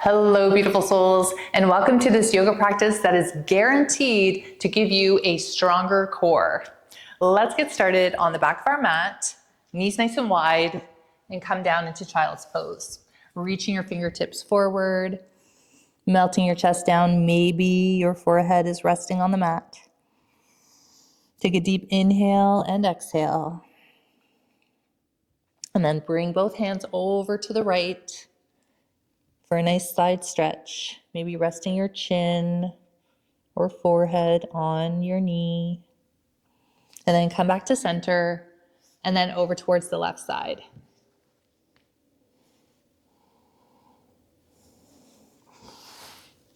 Hello, beautiful souls, and welcome to this yoga practice that is guaranteed to give you a stronger core. Let's get started on the back of our mat, knees nice and wide, and come down into child's pose. Reaching your fingertips forward, melting your chest down. Maybe your forehead is resting on the mat. Take a deep inhale and exhale. And then bring both hands over to the right for a nice side stretch, maybe resting your chin or forehead on your knee. And then come back to center and then over towards the left side.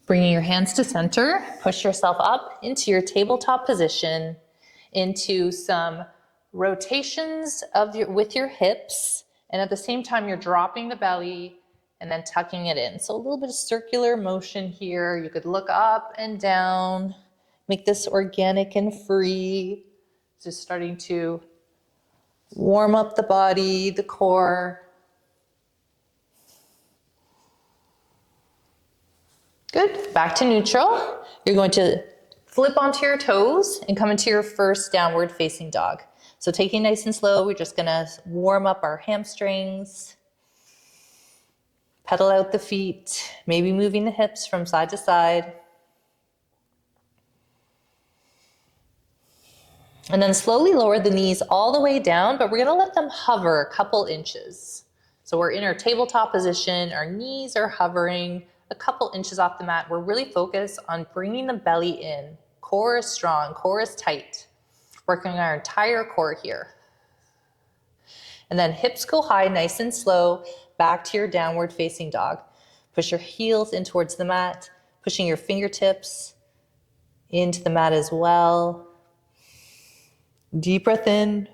Bringing your hands to center, push yourself up into your tabletop position, into some rotations with your hips, and at the same time you're dropping the belly and then tucking it in. So a little bit of circular motion here. You could look up and down, make this organic and free. Just starting to warm up the body, the core. Good, back to neutral. You're going to flip onto your toes and come into your first downward facing dog. So taking nice and slow, we're just gonna warm up our hamstrings. Pedal out the feet, maybe moving the hips from side to side. And then slowly lower the knees all the way down, but we're gonna let them hover a couple inches. So we're in our tabletop position, our knees are hovering a couple inches off the mat. We're really focused on bringing the belly in. Core is strong, core is tight. Working on our entire core here. And then hips go high, nice and slow, back to your downward facing dog. Push your heels in towards the mat, pushing your fingertips into the mat as well. Deep breath in,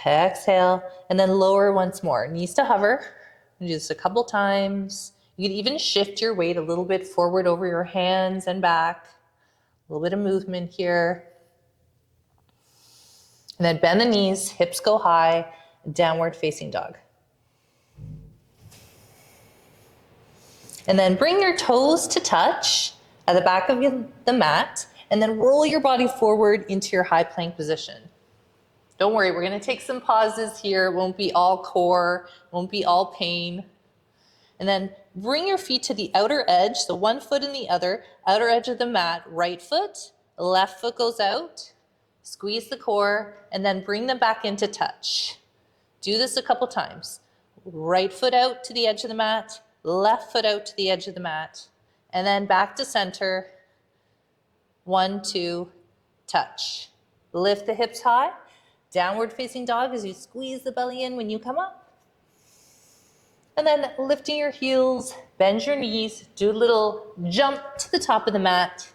exhale, and then lower once more. Knees to hover. Do this a couple times. You can even shift your weight a little bit forward over your hands and back. A little bit of movement here. And then bend the knees, hips go high, downward facing dog. And then bring your toes to touch at the back of the mat, and then roll your body forward into your high plank position. Don't worry, we're gonna take some pauses here. It won't be all core, won't be all pain. And then bring your feet to the outer edge, so one foot in the other, outer edge of the mat, right foot, left foot goes out, squeeze the core, and then bring them back into touch. Do this a couple times. Right foot out to the edge of the mat, left foot out to the edge of the mat, and then back to center. 1, 2, touch. Lift the hips high, downward facing dog as you squeeze the belly in when you come up. And then lifting your heels, bend your knees, do a little jump to the top of the mat.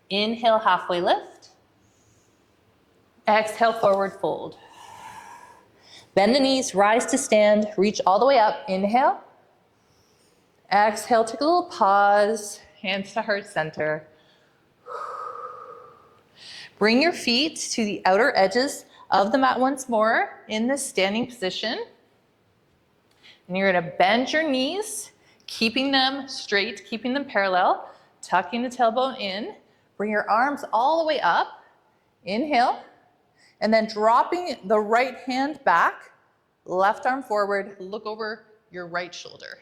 Inhale, halfway lift. Exhale, forward fold. Bend the knees, rise to stand, reach all the way up. Inhale. Exhale, take a little pause, hands to heart center. Bring your feet to the outer edges of the mat once more in this standing position. And you're gonna bend your knees, keeping them straight, keeping them parallel, tucking the tailbone in. Bring your arms all the way up. Inhale. And then dropping the right hand back, left arm forward, look over your right shoulder.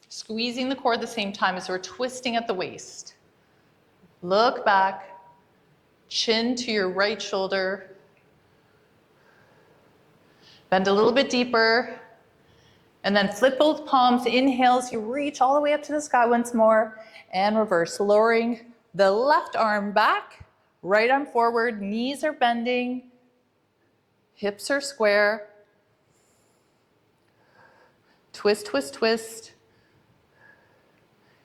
Squeezing the core at the same time as we're twisting at the waist. Look back, chin to your right shoulder. Bend a little bit deeper. And then flip both palms, inhale as you reach all the way up to the sky once more, and reverse, lowering the left arm back, right arm forward, knees are bending, hips are square. Twist, twist, twist.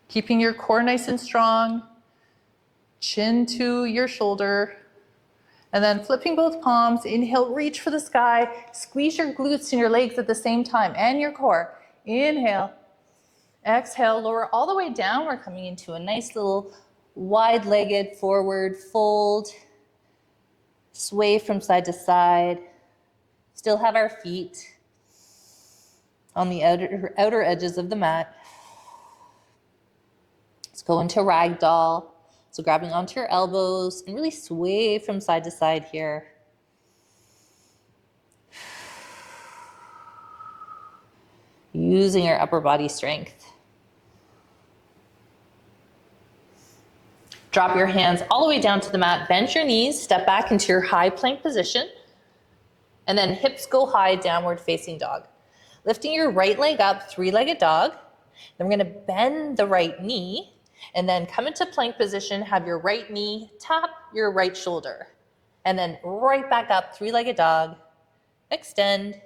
Keeping your core nice and strong, chin to your shoulder. And then flipping both palms, inhale, reach for the sky, squeeze your glutes and your legs at the same time, and your core. Inhale, exhale, lower all the way down. We're coming into a nice little wide-legged forward fold. Sway from side to side. Still have our feet on the outer edges of the mat. Let's go into ragdoll. So grabbing onto your elbows and really sway from side to side here. Using your upper body strength. Drop your hands all the way down to the mat, bend your knees, step back into your high plank position, and then hips go high, downward facing dog. Lifting your right leg up, three-legged dog. Then we're gonna bend the right knee, and then come into plank position, have your right knee tap your right shoulder. And then right back up, three-legged dog, extend,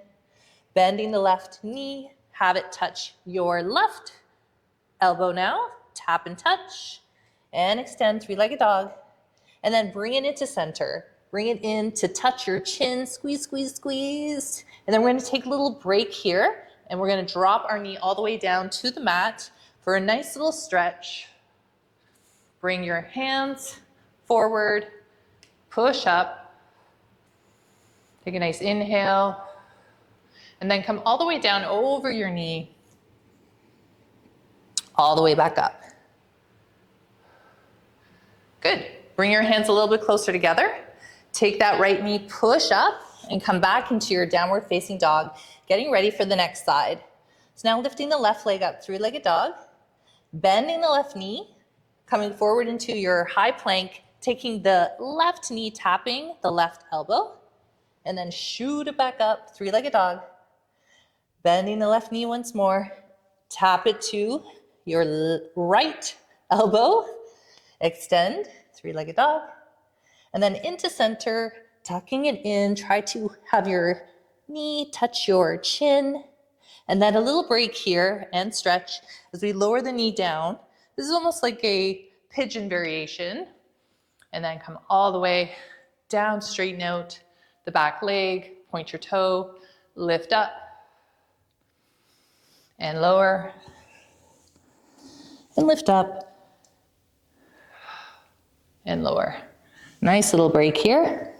bending the left knee, have it touch your left elbow now, tap and touch, and extend, three-legged dog. And then bring it into center. Bring it in to touch your chin, squeeze, squeeze, squeeze. And then we're gonna take a little break here, and we're gonna drop our knee all the way down to the mat for a nice little stretch. Bring your hands forward, push up. Take a nice inhale, and then come all the way down over your knee, all the way back up. Good. Bring your hands a little bit closer together. Take that right knee, push up, and come back into your downward facing dog, getting ready for the next side. So now lifting the left leg up, three-legged dog, bending the left knee, coming forward into your high plank, taking the left knee, tapping the left elbow, and then shoot it back up, three-legged dog. Bending the left knee once more, tap it to your right elbow, extend, three-legged dog, and then into center, tucking it in, try to have your knee touch your chin, and then a little break here and stretch as we lower the knee down. This is almost like a pigeon variation, and then come all the way down, straighten out the back leg, point your toe, lift up, and lower, and lift up, and lower. Nice little break here.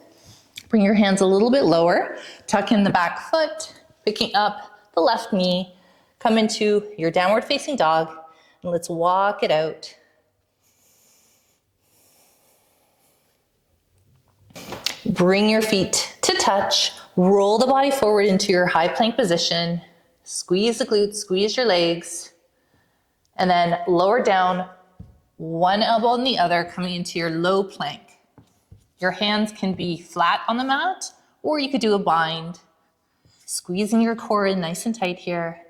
Bring your hands a little bit lower, tuck in the back foot, picking up the left knee, come into your downward facing dog, and let's walk it out. Bring your feet to touch, roll the body forward into your high plank position, squeeze the glutes, squeeze your legs, and then lower down, one elbow and the other, coming into your low plank. Your hands can be flat on the mat, or you could do a bind. Squeezing your core in nice and tight here.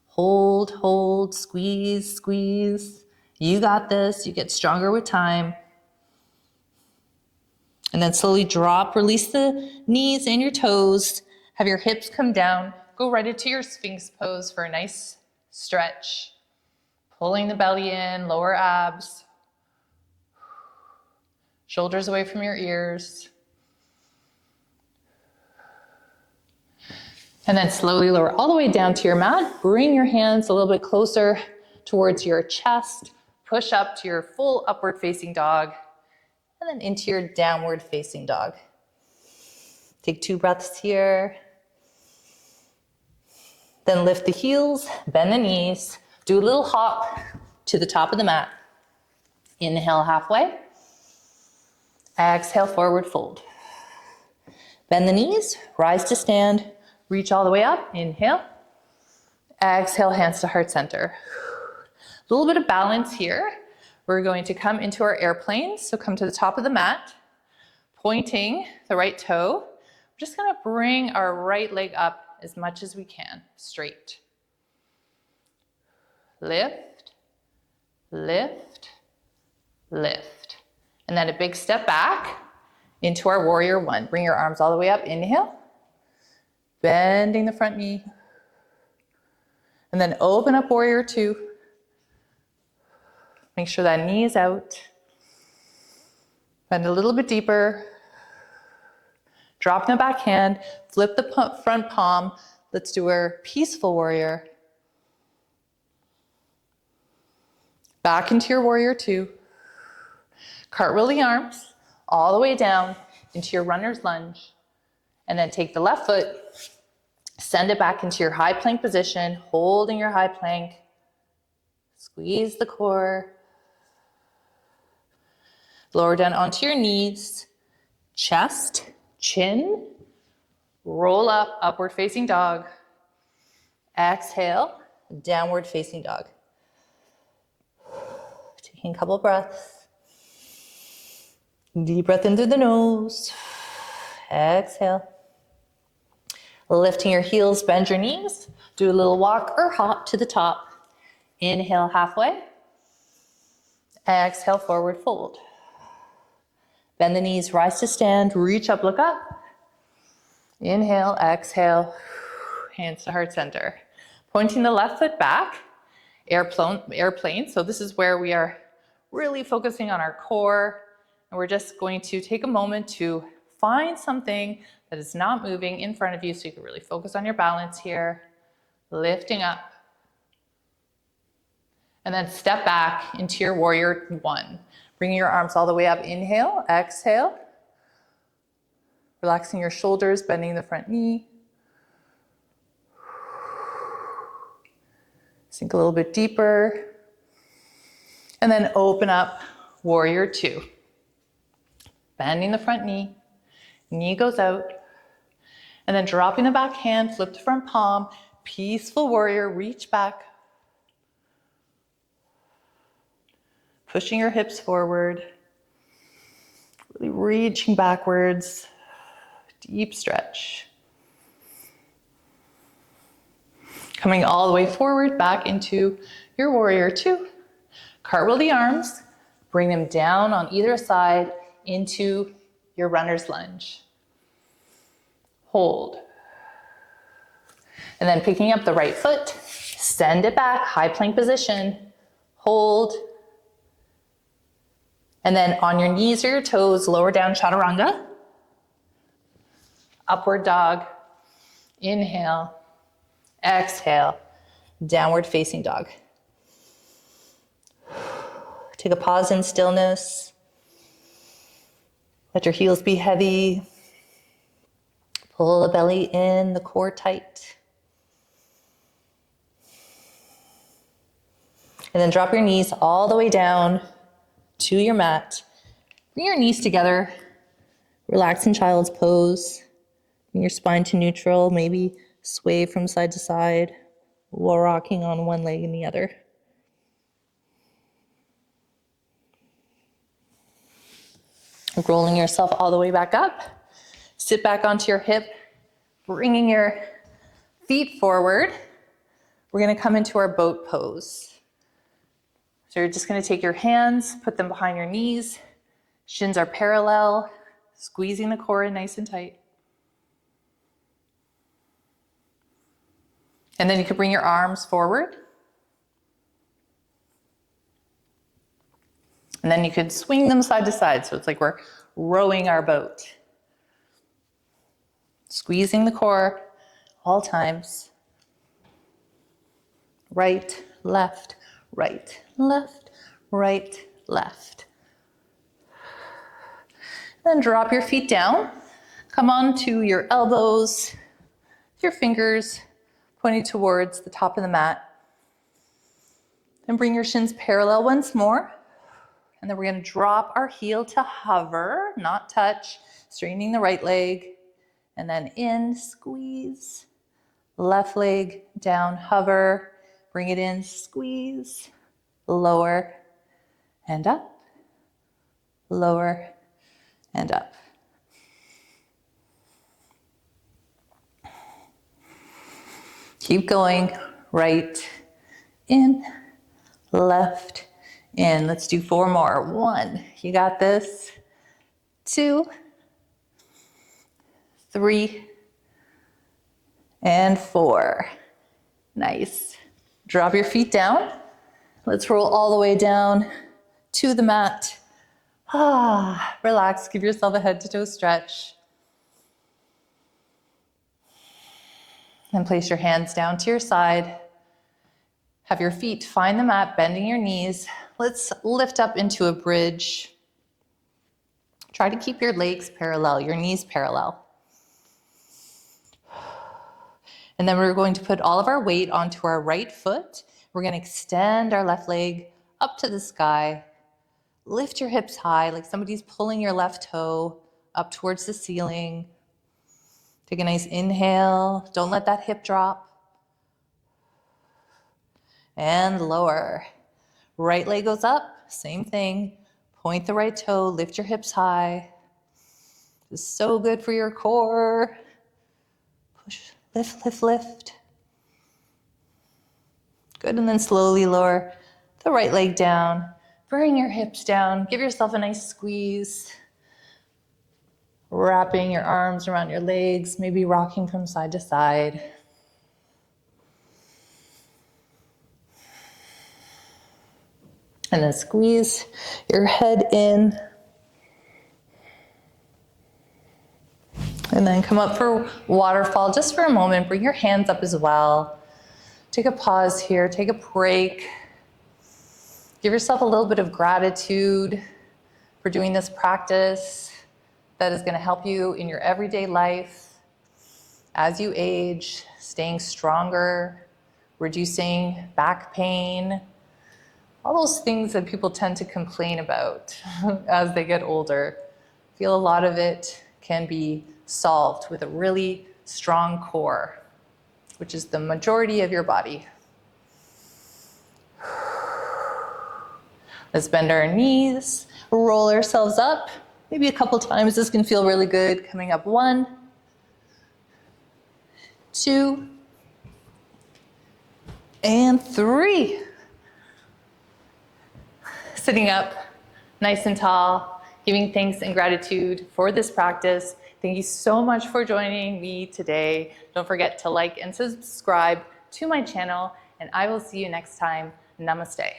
Hold, hold, squeeze, squeeze. You got this. You get stronger with time. And then slowly drop, release the knees and your toes. Have your hips come down. Go right into your Sphinx pose for a nice stretch. Pulling the belly in, lower abs. Shoulders away from your ears. And then slowly lower all the way down to your mat. Bring your hands a little bit closer towards your chest. Push up to your full upward facing dog. And then into your downward facing dog. Take 2 breaths here. Then lift the heels, bend the knees. Do a little hop to the top of the mat. Inhale halfway. Exhale, forward fold. Bend the knees, rise to stand. Reach all the way up, inhale. Exhale, hands to heart center. A little bit of balance here. We're going to come into our airplane. So come to the top of the mat, pointing the right toe. We're just gonna bring our right leg up as much as we can, straight. Lift, lift, lift. And then a big step back into our warrior one. Bring your arms all the way up, inhale. Bending the front knee. And then open up warrior two. Make sure that knee is out. Bend a little bit deeper. Drop in the back hand, flip the front palm. Let's do our peaceful warrior. Back into your warrior two. Cartwheel the arms all the way down into your runner's lunge. And then take the left foot, send it back into your high plank position, holding your high plank. Squeeze the core. Lower down onto your knees, chest, chin, roll up, upward facing dog. Exhale, downward facing dog. Taking a couple breaths. Deep breath in through the nose. Exhale. Lifting your heels, bend your knees. Do a little walk or hop to the top. Inhale halfway. Exhale, forward fold. Bend the knees, rise to stand, reach up, look up. Inhale, exhale, hands to heart center. Pointing the left foot back, airplane. So this is where we are really focusing on our core. And we're just going to take a moment to find something that is not moving in front of you so you can really focus on your balance here. Lifting up. And then step back into your warrior one. Bringing your arms all the way up. Inhale, exhale. Relaxing your shoulders, bending the front knee. Sink a little bit deeper. And then open up, warrior two. Bending the front knee. Knee goes out. And then dropping the back hand, flip the front palm. Peaceful warrior, reach back. Pushing your hips forward, really reaching backwards, deep stretch. Coming all the way forward, back into your warrior two. Cartwheel the arms, bring them down on either side into your runner's lunge. Hold. And then picking up the right foot, send it back, high plank position, hold. And then on your knees or your toes, lower down chaturanga. Upward dog. Inhale. Exhale. Downward facing dog. Take a pause in stillness. Let your heels be heavy. Pull the belly in, the core tight. And then drop your knees all the way down to your mat. Bring your knees together. Relax in child's pose. Bring your spine to neutral. Maybe sway from side to side while rocking on one leg and the other. Rolling yourself all the way back up. Sit back onto your hip. Bringing your feet forward. We're going to come into our boat pose. So you're just going to take your hands, put them behind your knees. Shins are parallel, squeezing the core in nice and tight. And then you could bring your arms forward. And then you could swing them side to side. So it's like we're rowing our boat. Squeezing the core all times. Right, left, right, left, right, left. Then drop your feet down. Come on to your elbows, your fingers pointing towards the top of the mat. And bring your shins parallel once more. And then we're going to drop our heel to hover, not touch, straightening the right leg. And then in, squeeze. Left leg down, hover. Bring it in, squeeze. Lower and up. Lower and up. Keep going. Right, in, left, in. Let's do 4 more. 1, you got this. 2, 3, and 4. Nice. Drop your feet down. Let's roll all the way down to the mat. Relax, give yourself a head to toe stretch. And place your hands down to your side. Have your feet find the mat, bending your knees. Let's lift up into a bridge. Try to keep your legs parallel, your knees parallel. And then we're going to put all of our weight onto our right foot. We're going to extend our left leg up to the sky. Lift your hips high like somebody's pulling your left toe up towards the ceiling. Take a nice inhale. Don't let that hip drop. And lower. Right leg goes up. Same thing. Point the right toe. Lift your hips high. This is so good for your core. Push, lift, lift, lift. Good, and then slowly lower the right leg down. Bring your hips down. Give yourself a nice squeeze. Wrapping your arms around your legs, maybe rocking from side to side. And then squeeze your head in. And then come up for waterfall just for a moment. Bring your hands up as well. Take a pause here, take a break. Give yourself a little bit of gratitude for doing this practice that is going to help you in your everyday life as you age, staying stronger, reducing back pain, all those things that people tend to complain about as they get older. I feel a lot of it can be solved with a really strong core, which is the majority of your body. Let's bend our knees, roll ourselves up. Maybe a couple times. This can feel really good. Coming up 1, 2, and 3. Sitting up nice and tall, giving thanks and gratitude for this practice. Thank you so much for joining me today. Don't forget to like and subscribe to my channel, and I will see you next time. Namaste.